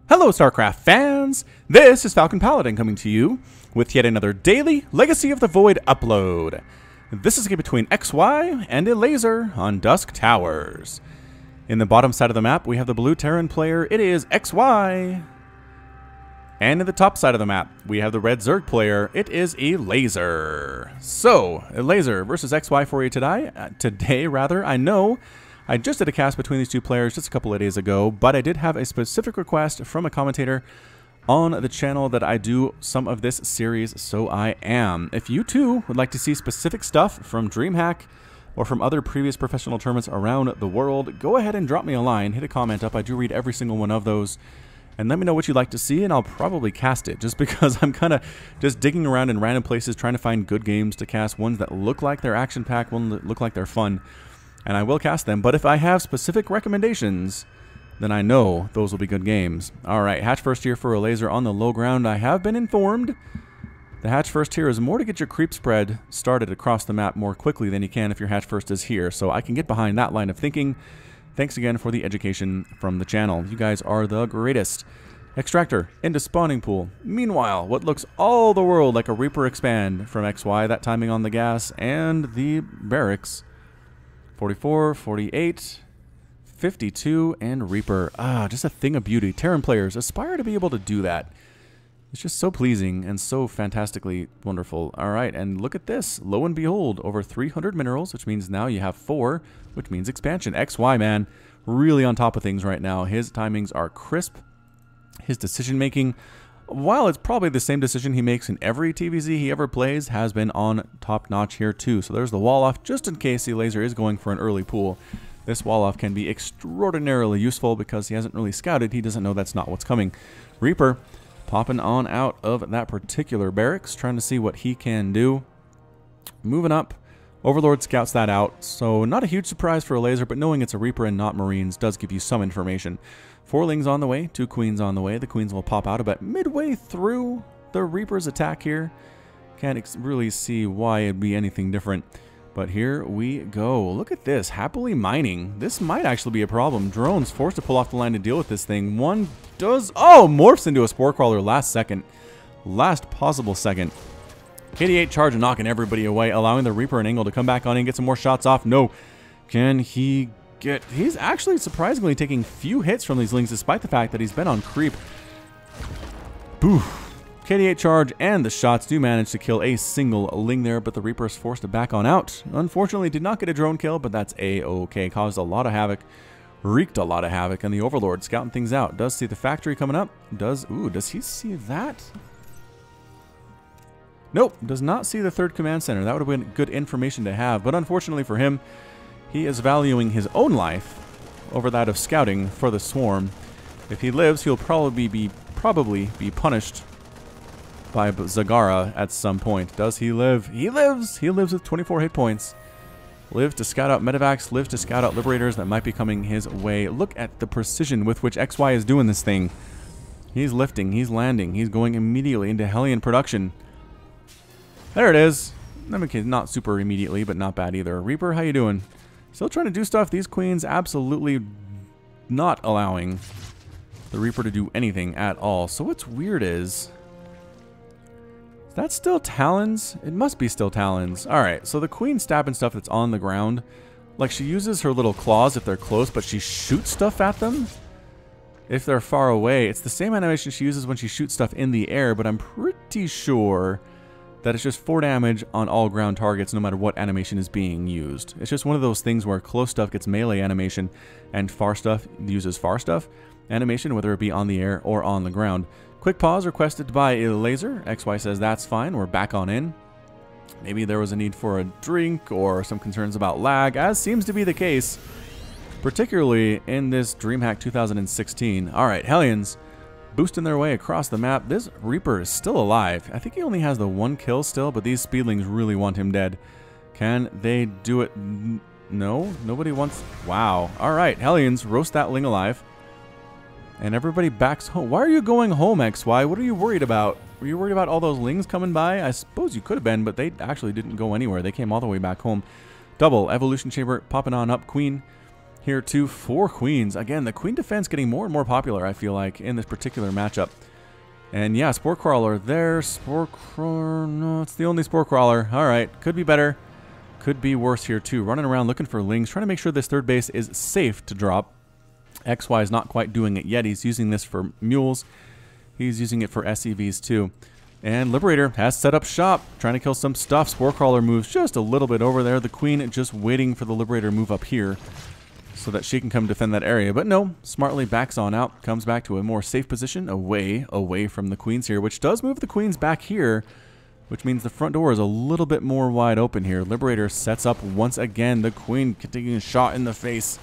Hello StarCraft fans! This is Falcon Paladin coming to you with yet another daily Legacy of the Void upload. This is a game between XY and Elazer on Dusk Towers. In the bottom side of the map we have the blue Terran player, it is XY. And in the top side of the map we have the red Zerg player, it is Elazer. So, Elazer versus XY for you today. I know I just did a cast between these two players just a couple of days ago, but I did have a specific request from a commentator on the channel that I do some of this series, so I am. If you too would like to see specific stuff from DreamHack or from other previous professional tournaments around the world, go ahead and drop me a line, hit a comment up. I do read every single one of those. And let me know what you'd like to see, and I'll probably cast it, just because I'm kind of just digging around in random places trying to find good games to cast, ones that look like they're action-packed, ones that look like they're fun. And I will cast them, but if I have specific recommendations, then I know those will be good games. Alright, hatch first here for Elazer on the low ground. I have been informed the hatch first here is more to get your creep spread started across the map more quickly than you can if your hatch first is here, so I can get behind that line of thinking. Thanks again for the education from the channel. You guys are the greatest. Extractor into spawning pool. Meanwhile, what looks all the world like a Reaper expand from XY, that timing on the gas, and the barracks. 44, 48, 52, and Reaper. Just a thing of beauty. Terran players aspire to be able to do that. It's just so pleasing and so fantastically wonderful. Alright, and look at this. Lo and behold, over 300 minerals, which means now you have 4, which means expansion. XY, man, really on top of things right now. His timings are crisp. His decision-making, while it's probably the same decision he makes in every TVZ he ever plays, has been on top-notch here too. So there's the wall-off, just in case the Elazer is going for an early pool. This wall-off can be extraordinarily useful because he hasn't really scouted. He doesn't know that's not what's coming. Reaper popping on out of that particular barracks, trying to see what he can do. Moving up. Overlord scouts that out, so not a huge surprise for Elazer, but knowing it's a Reaper and not Marines does give you some information. 4 Lings on the way, 2 Queens on the way. The Queens will pop out about midway through the Reaper's attack here. Can't really see why it'd be anything different. But here we go. Look at this. Happily mining. This might actually be a problem. Drones forced to pull off the line to deal with this thing. One does... Oh! Morphs into a Spore Crawler last second. Last possible second. KD8 charge and knocking everybody away, allowing the Reaper and Angle to come back on and get some more shots off. No. Can he get... He's actually surprisingly taking few hits from these Lings despite the fact that he's been on creep. Boof. KD8 charge and the shots do manage to kill a single Ling there, but the Reaper is forced to back on out. Unfortunately, did not get a drone kill, but that's a-okay. Caused a lot of havoc. Wreaked a lot of havoc, and the Overlord scouting things out. Does see the factory coming up. Does he see that? Nope, does not see the 3rd command center. That would have been good information to have, but unfortunately for him, he is valuing his own life over that of scouting for the swarm. If he lives, he'll probably be punished by Zagara at some point. Does he live? He lives! He lives with 24 hit points. Lives to scout out medevacs, lives to scout out liberators that might be coming his way. Look at the precision with which XY is doing this thing. He's lifting, he's landing, he's going immediately into Hellion production. There it is. Okay, not super immediately, but not bad either. Reaper, how you doing? Still trying to do stuff. These Queens absolutely not allowing the Reaper to do anything at all. So what's weird is that still Talons? It must be still Talons. Alright, so the Queen stabbing stuff that's on the ground. Like, she uses her little claws if they're close, but she shoots stuff at them if they're far away. It's the same animation she uses when she shoots stuff in the air, but I'm pretty sure that it's just 4 damage on all ground targets no matter what animation is being used. It's just one of those things where close stuff gets melee animation and far stuff uses far stuff animation, whether it be on the air or on the ground. Quick pause requested by Elazer. XY says that's fine. We're back on in. Maybe there was a need for a drink or some concerns about lag, as seems to be the case, particularly in this DreamHack 2016. Alright, Hellions boosting their way across the map. This Reaper is still alive. I think he only has the 1 kill still, but these Speedlings really want him dead. Can they do it? No? Nobody wants... Wow. Alright, Hellions roast that Ling alive. And everybody backs home. Why are you going home, XY? What are you worried about? Were you worried about all those Lings coming by? I suppose you could have been, but they actually didn't go anywhere. They came all the way back home. Double Evolution Chamber popping on up. Queen here too for queens. Again, the queen defense getting more and more popular, I feel like, in this particular matchup. And yeah, Spore Crawler there. Spore Crawler, no, it's the only Spore Crawler. All right, could be better. Could be worse here too. Running around looking for Lings, trying to make sure this third base is safe to drop. XY is not quite doing it yet. He's using this for mules. He's using it for SCVs too. And Liberator has set up shop, trying to kill some stuff. Spore Crawler moves just a little bit over there. The Queen just waiting for the Liberator to move up here so that she can come defend that area. But no, smartly backs on out, comes back to a more safe position away from the Queens here, which does move the Queens back here, which means the front door is a little bit more wide open here. Liberator sets up once again. The Queen taking a shot in the face.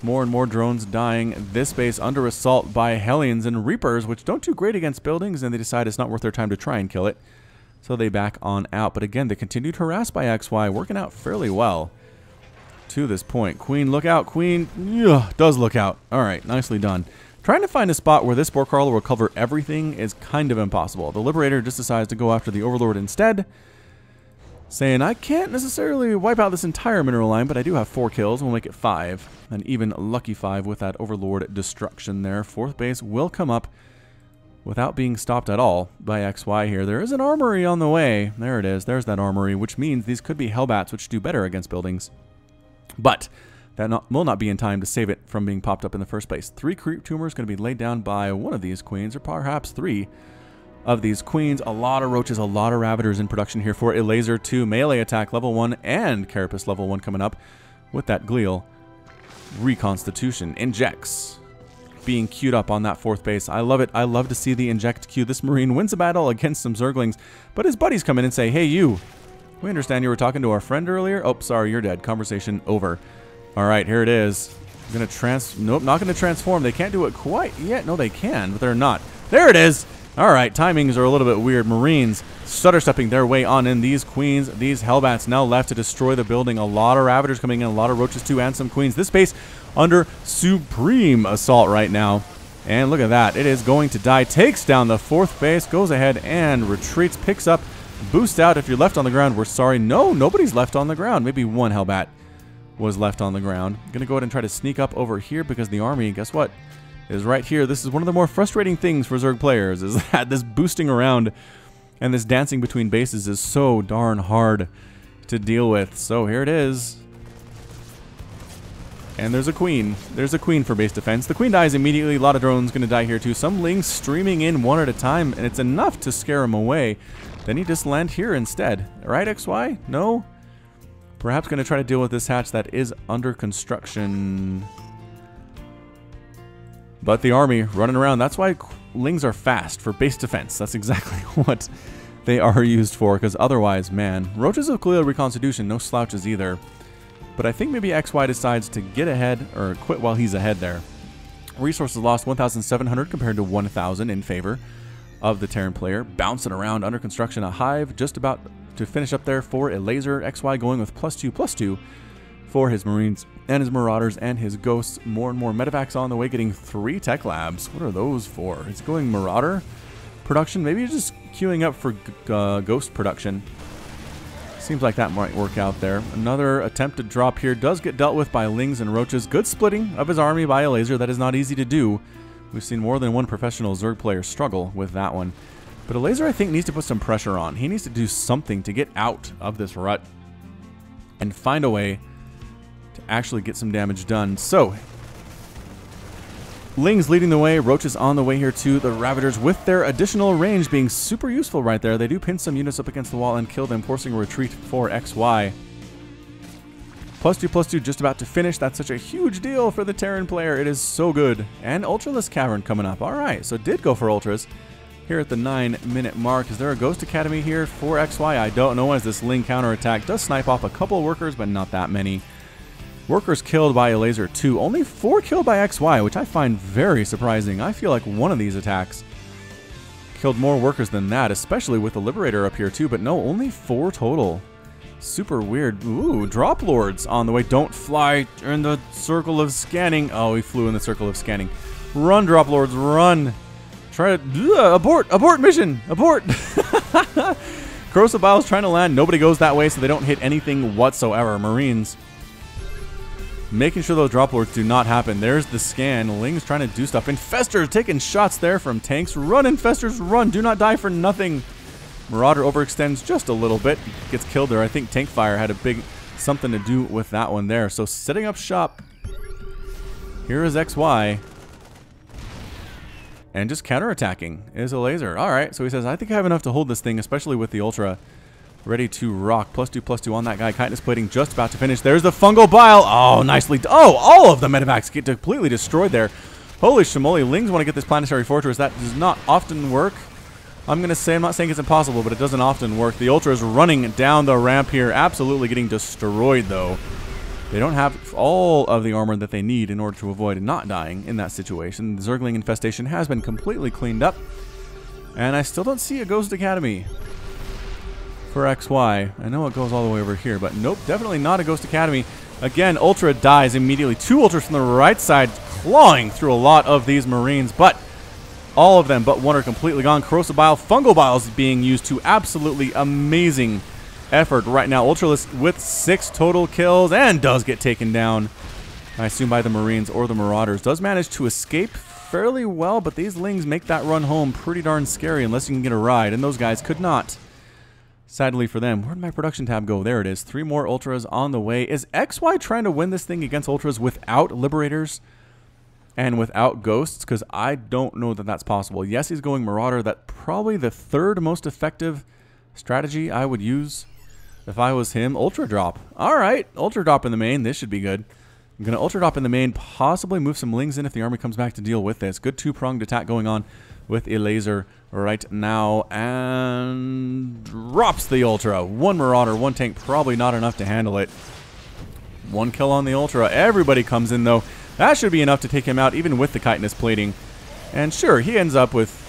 More and more drones dying. This base under assault by Hellions and Reapers, which don't do great against buildings, and they decide it's not worth their time to try and kill it. So they back on out. But again, the continued harass by XY working out fairly well to this point. Queen, look out. Queen does look out. All right, nicely done. Trying to find a spot where this Spore Crawler will cover everything is kind of impossible. The Liberator just decides to go after the Overlord instead, saying, I can't necessarily wipe out this entire mineral line, but I do have 4 kills. We'll make it 5. An even lucky 5 with that Overlord destruction there. Fourth base will come up without being stopped at all by XY here. There is an armory on the way. There it is. There's that armory, which means these could be Hellbats, which do better against buildings. But that will not be in time to save it from being popped up in the first place. 3 creep tumors going to be laid down by one of these queens, or perhaps 3 of these queens. A lot of roaches, a lot of ravagers in production here for Elazer 2. Melee attack level 1 and Carapace level 1 coming up with that Glial reconstitution. Injects being queued up on that fourth base. I love it. I love to see the inject queue. This Marine wins a battle against some Zerglings, but his buddies come in and say, hey, you. We understand you were talking to our friend earlier. Oh, sorry, you're dead. Conversation over. All right, here it is. I'm gonna nope, not gonna transform. They can't do it quite yet. No, they can, but they're not. There it is. All right, timings are a little bit weird. Marines stutter-stepping their way on in. These queens, these Hellbats now left to destroy the building. A lot of Ravagers coming in, a lot of roaches too, and some queens. This base under supreme assault right now. And look at that. It is going to die. Takes down the fourth base, goes ahead and retreats, picks up, boosts out. If you're left on the ground, we're sorry. No, nobody's left on the ground. Maybe one Hellbat was left on the ground. I'm going to go ahead and try to sneak up over here because the army, guess what, is right here. This is one of the more frustrating things for Zerg players, is that this boosting around and this dancing between bases is so darn hard to deal with. So here it is. And there's a queen. There's a queen for base defense. The queen dies immediately. A lot of drones going to die here too. Some Lings streaming in one at a time, and it's enough to scare him away. Then he just land here instead. Right, XY? No? Perhaps going to try to deal with this hatch that is under construction. But the army running around, that's why Lings are fast, for base defense. That's exactly what they are used for, because otherwise, man, roaches of Glial reconstitution, no slouches either. But I think maybe XY decides to get ahead, or quit while he's ahead there. Resources lost 1,700 compared to 1,000 in favor of the Terran player. Bouncing around under construction, a hive just about to finish up there for Elazer. XY going with +2/+2 for his Marines and his Marauders and his Ghosts. More and more Medivacs on the way, getting 3 Tech Labs. What are those for? He's going Marauder production. Maybe he's just queuing up for Ghost production. Seems like that might work out there. Another attempted drop here does get dealt with by Lings and Roaches. Good splitting of his army by Elazer. That is not easy to do. We've seen more than one professional Zerg player struggle with that one. But Elazer, I think, needs to put some pressure on. He needs to do something to get out of this rut and find a way to actually get some damage done. So, Lings leading the way, Roaches on the way here too. The Ravagers with their additional range being super useful right there. They do pin some units up against the wall and kill them, forcing a retreat for XY. +2/+2 just about to finish. That's such a huge deal for the Terran player. It is so good. And Ultralisk Cavern coming up. Alright, so did go for Ultras here at the 9-minute mark. Is there a Ghost Academy here for XY? I don't know, as this Ling counterattack does snipe off a couple of workers, but not that many. Workers killed by Elazer 2. Only 4 killed by XY, which I find very surprising. I feel like one of these attacks killed more workers than that, especially with the Liberator up here too, but no, only 4 total. Super weird. Ooh, Drop Lords on the way. Don't fly in the circle of scanning. Oh, he flew in the circle of scanning. Run, Drop Lords, run. Try to... abort mission. Abort. Corrosive Bile's trying to land. Nobody goes that way, so they don't hit anything whatsoever. Marines making sure those drop lords do not happen. There's the scan. Ling's trying to do stuff. Infestors taking shots there from tanks. Run, Infestors, run. Do not die for nothing. Marauder overextends just a little bit. Gets killed there. I think tank fire had a big something to do with that one there. So setting up shop. Here is XY. And just counterattacking is Elazer. Alright, so he says, I think I have enough to hold this thing, especially with the Ultra ready to rock. +2/+2 on that guy. Chitinous plating just about to finish. There's the fungal bile. Oh, nicely. Oh, all of the medevacs get completely destroyed there. Holy shmoly. Lings want to get this planetary fortress. That does not often work. I'm going to say, I'm not saying it's impossible, but it doesn't often work. The Ultra is running down the ramp here. Absolutely getting destroyed, though. They don't have all of the armor that they need in order to avoid not dying in that situation. The Zergling infestation has been completely cleaned up. And I still don't see a Ghost Academy for XY. I know it goes all the way over here, but nope, definitely not a Ghost Academy. Again, Ultra dies immediately. 2 Ultras from the right side clawing through a lot of these Marines, but all of them but one are completely gone. Corrosive Bile, Fungal Bile is being used to absolutely amazing effort right now. Ultralisk with 6 total kills and does get taken down, I assume, by the Marines or the Marauders. Does manage to escape fairly well, but these Lings make that run home pretty darn scary unless you can get a ride, and those guys could not. Sadly for them. Where'd my production tab go? There it is. 3 more Ultras on the way. Is XY trying to win this thing against Ultras without Liberators and without Ghosts? Because I don't know that that's possible. Yes, he's going Marauder. That's probably the 3rd most effective strategy I would use if I was him. Ultra Drop. Alright, Ultra Drop in the main. This should be good. I'm going to Ultra Drop in the main, possibly move some Lings in if the army comes back to deal with this. Good 2-pronged attack going on with Elazer right now, and drops the Ultra. 1 Marauder, 1 tank, probably not enough to handle it. 1 kill on the Ultra. Everybody comes in, though. That should be enough to take him out, even with the chitinous plating. And sure, he ends up with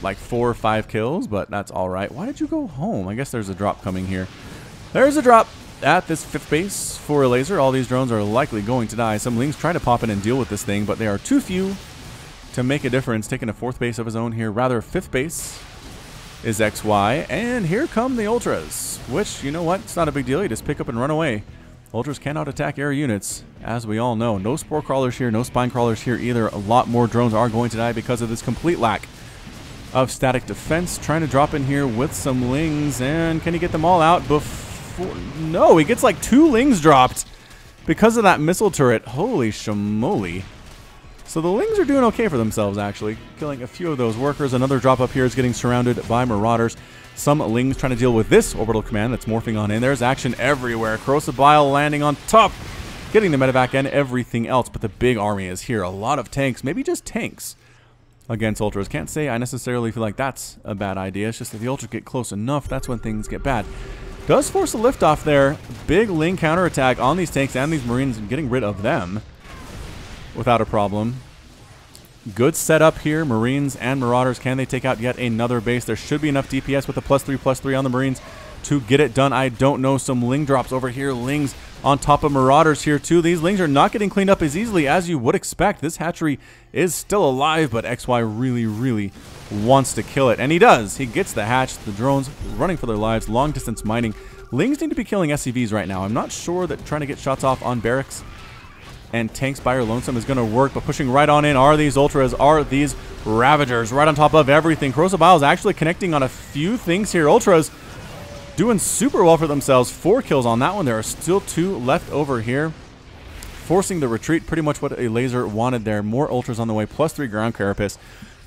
like 4 or 5 kills, but that's alright. Why did you go home? I guess there's a drop coming here. There's a drop at this 5th base for Elazer. All these drones are likely going to die. Some Lings try to pop in and deal with this thing, but they are too few to make a difference. Taking a 4th base of his own here. Rather, 5th base is XY. And here come the Ultras, which, you know what? It's not a big deal. You just pick up and run away. Ultras cannot attack air units, as we all know. No Spore Crawlers here. No Spine Crawlers here either. A lot more drones are going to die because of this complete lack of static defense. Trying to drop in here with some Lings. And can he get them all out before? No, he gets like 2 Lings dropped because of that missile turret. Holy shamoly. So the Lings are doing okay for themselves, actually. Killing a few of those workers. Another drop up here is getting surrounded by Marauders. Some Lings trying to deal with this orbital command that's morphing on in. There's action everywhere. Corrosive Bile landing on top, getting the medevac and everything else. But the big army is here. A lot of tanks, maybe just tanks against Ultras. Can't say I necessarily feel like that's a bad idea. It's just that the Ultras get close enough, that's when things get bad. Does force a liftoff there. Big Ling counterattack on these tanks and these Marines and getting rid of them without a problem. Good setup here. Marines and Marauders. Can they take out yet another base? There should be enough DPS with the +3/+3 on the Marines to get it done. I don't know. Some Ling drops over here. Lings on top of Marauders here too. These Lings are not getting cleaned up as easily as you would expect. This hatchery is still alive, but XY really wants to kill it. And he does. He gets the hatch. The drones running for their lives. Long distance mining. Lings need to be killing SCVs right now. I'm not sure that trying to get shots off on barracks and tanks by your lonesome is going to work, but pushing right on in are these Ultras, are these Ravagers right on top of everything. Corrosive Bile is actually connecting on a few things here. Ultras doing super well for themselves. 4 kills on that one. There are still 2 left over here. Forcing the retreat, pretty much what Elazer wanted there. More Ultras on the way, +3 ground carapace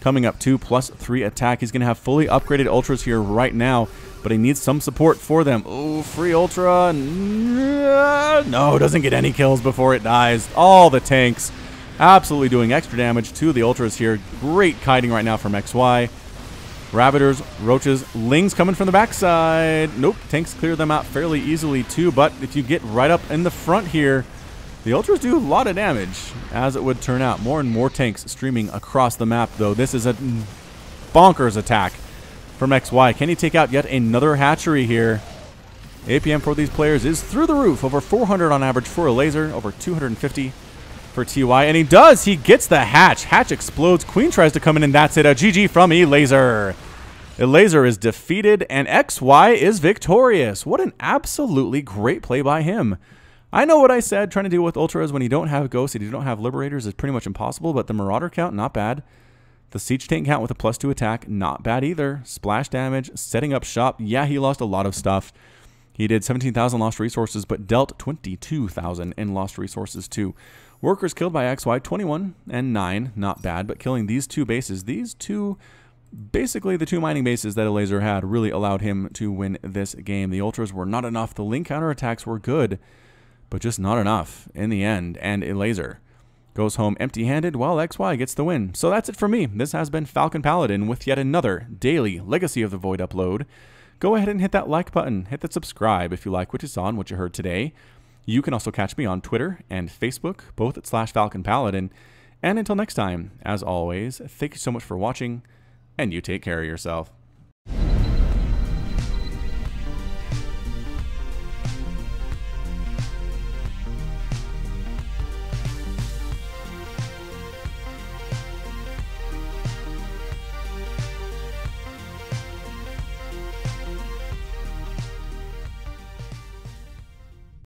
coming up too, +3 attack. He's going to have fully upgraded Ultras here right now, but he needs some support for them. Oh, free Ultra. No, doesn't get any kills before it dies. All the tanks absolutely doing extra damage to the Ultras here. Great kiting right now from XY. Ravagers, Roaches, Lings coming from the backside. Nope, tanks clear them out fairly easily too, but if you get right up in the front here, the Ultras do a lot of damage, as it would turn out. More and more tanks streaming across the map, though. This is a bonkers attack from XY. Can he take out yet another hatchery here? APM for these players is through the roof. Over 400 on average for Elazer, over 250 for TY. And he does. He gets the hatch. Hatch explodes. Queen tries to come in, and that's it. A GG from Elazer. Elazer is defeated, and XY is victorious. What an absolutely great play by him. I know what I said, trying to deal with Ultras when you don't have Ghosts and you don't have Liberators is pretty much impossible, but the Marauder count, not bad. The Siege Tank count with a +2 attack, not bad either. Splash damage, setting up shop. Yeah, he lost a lot of stuff. He did 17,000 lost resources, but dealt 22,000 in lost resources too. Workers killed by XY, 21 and 9, not bad, but killing these two bases, basically the two mining bases that Elazer had really allowed him to win this game. The Ultras were not enough. The Link counterattacks were good, but just not enough in the end. And Elazer goes home empty-handed while XY gets the win. So that's it for me. This has been Falcon Paladin with yet another daily Legacy of the Void upload. Go ahead and hit that like button. Hit that subscribe if you like what you saw and what you heard today. You can also catch me on Twitter and Facebook, both at /Falcon Paladin. And until next time, as always, thank you so much for watching, and you take care of yourself.